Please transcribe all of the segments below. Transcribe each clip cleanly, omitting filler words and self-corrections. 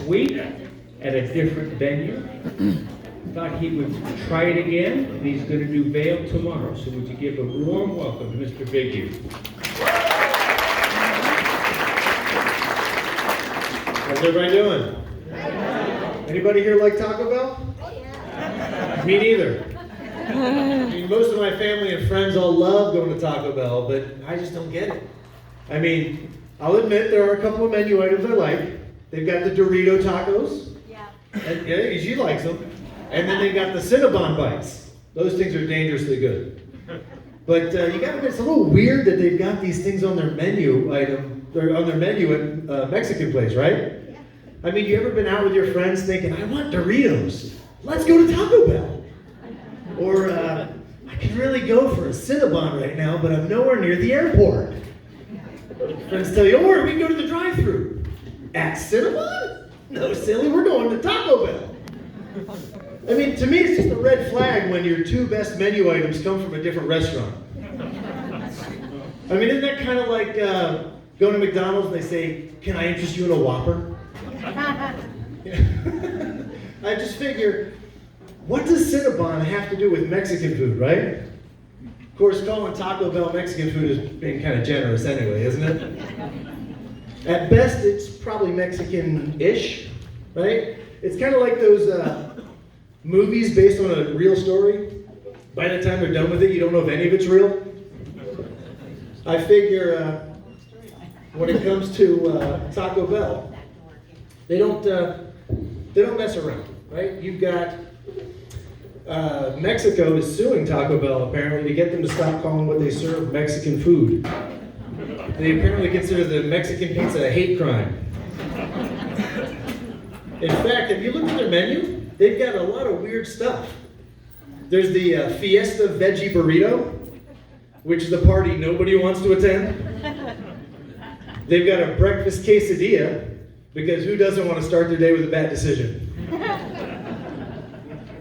week at a different venue. Thought he would try it again, and he's going to do Vail tomorrow. So would you give a warm welcome to Mr. Big U? How's everybody doing? Anybody here like Taco Bell? Me neither. I mean, most of my family and friends all love going to Taco Bell, but I just don't get it. I mean, I'll admit there are a couple of menu items I like. They've got the Dorito tacos. Yeah. And yeah, she likes them. And then they got the Cinnabon bites. Those things are dangerously good. But you gotta admit, it's a little weird that they've got these things on their menu item, or on their menu at a Mexican place, right? I mean, you ever been out with your friends thinking, I want Doritos. Let's go to Taco Bell. Or I could really go for a Cinnabon right now, but I'm nowhere near the airport. Friends tell you, or we can go to the drive-thru. At Cinnabon? No, silly, we're going to Taco Bell. I mean, to me, it's just a red flag when your two best menu items come from a different restaurant. I mean, isn't that kind of like going to McDonald's and they say, can I interest you in a Whopper? I just figure, what does Cinnabon have to do with Mexican food, right? Of course, calling Taco Bell Mexican food is being kind of generous anyway, isn't it? At best, it's probably Mexican-ish, right? It's kind of like those movies based on a real story. By the time they're done with it, you don't know if any of it's real. I figure when it comes to Taco Bell, they don't mess around, right? You've got Mexico is suing Taco Bell apparently to get them to stop calling what they serve Mexican food. They apparently consider the Mexican pizza a hate crime. In fact, if you look at their menu, they've got a lot of weird stuff. There's the Fiesta Veggie Burrito, which is the party nobody wants to attend. They've got a breakfast quesadilla, because who doesn't want to start their day with a bad decision?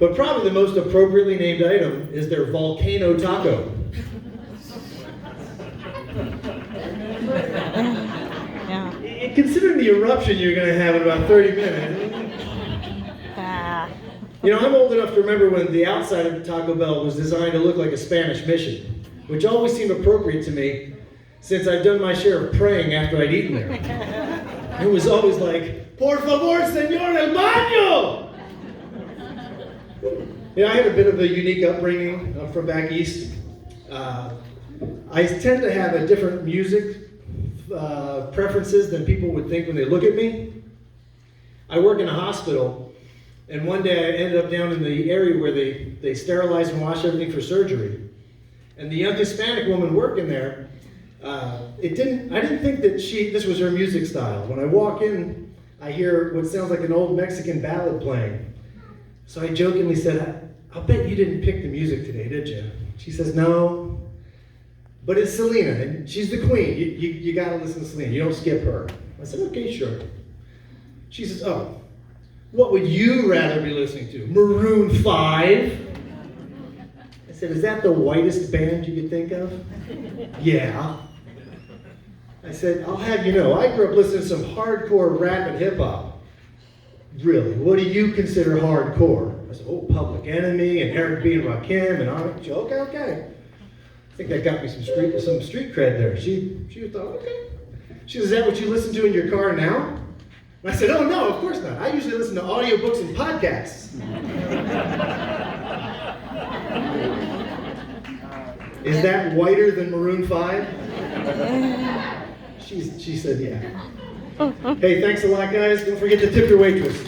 But probably the most appropriately named item is their volcano taco. Yeah. Considering the eruption you're going to have in about 30 minutes. You know, I'm old enough to remember when the outside of Taco Bell was designed to look like a Spanish mission, which always seemed appropriate to me since I've done my share of praying after I'd eaten there. It was always like, por favor, señor, el baño! You know, I had a bit of a unique upbringing. I'm from back east. I tend to have a different music preferences than people would think when they look at me. I work in a hospital, and one day I ended up down in the area where they sterilize and wash everything for surgery. And the young Hispanic woman working there, I didn't think that this was her music style. When I walk in, I hear what sounds like an old Mexican ballad playing. So I jokingly said, I'll bet you didn't pick the music today, did you? She says, no, but it's Selena, and she's the queen. You gotta listen to Selena, you don't skip her. I said, okay, sure. She says, oh, what would you rather be listening to? Maroon 5? I said, is that the whitest band you could think of? Yeah. I said, I'll have you know, I grew up listening to some hardcore rap and hip hop. Really, what do you consider hardcore? I said, oh, Public Enemy and Eric B. and Rakim and all that. Okay. I think that got me some street cred there. She thought, okay. She says, is that what you listen to in your car now? And I said, oh no, of course not. I usually listen to audiobooks and podcasts. Is that whiter than Maroon 5? She said, yeah. Hey, thanks a lot, guys. Don't forget to tip your waitress.